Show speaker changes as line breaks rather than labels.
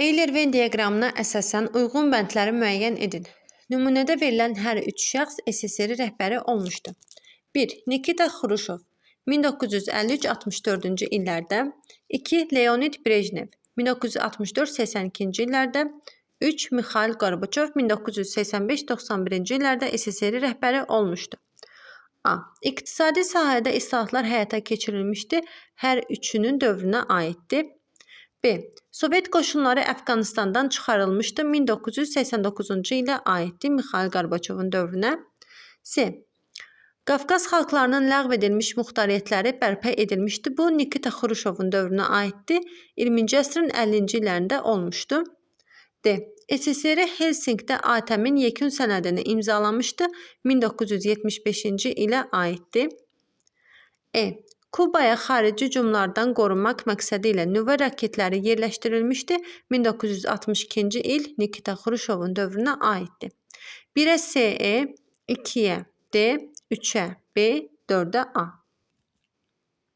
Eyler-Venn diaqramına əsasən uyğun bəndləri müəyyən edin. Nümunədə verilən hər üç şəxs SSR rəhbəri olmuşdu. 1. Nikita Xruşov 1953-64-cü illərdə. 2. Leonid Brejnev 1964-82-ci illərdə. 3. Mixail Qorbaçov 1985-91-ci illərdə SSR rəhbəri olmuşdu. A. İqtisadi sahədə islahatlar həyata keçirilmişdi. Hər üçünün dövrünə aiddir. B. Sovet qoşunları Əfqanistandan çıxarılmışdı. 1989-cu ilə aiddir Mixail Qorbaçovun dövrünə. C. Qafqaz xalqlarının ləğv edilmiş muxtariyyətləri bərpa edilmişdi. Bu, Nikita Xruşovun dövrünə aiddir. 20-ci əsrin 50-ci illərində olmuşdu. D. SSR Helsinkdə ATƏM-in yekun sənədini imzalamışdı. 1975-ci ilə aiddir. E. Kubaya xarici hücumlardan qorunmaq məqsədi ilə nüvə raketləri yerləşdirilmişdi. 1962-ci il Nikita Xruşovun dövrünə aiddir. 1-ə SE, 2-yə D, 3-ə B, 4-ə A.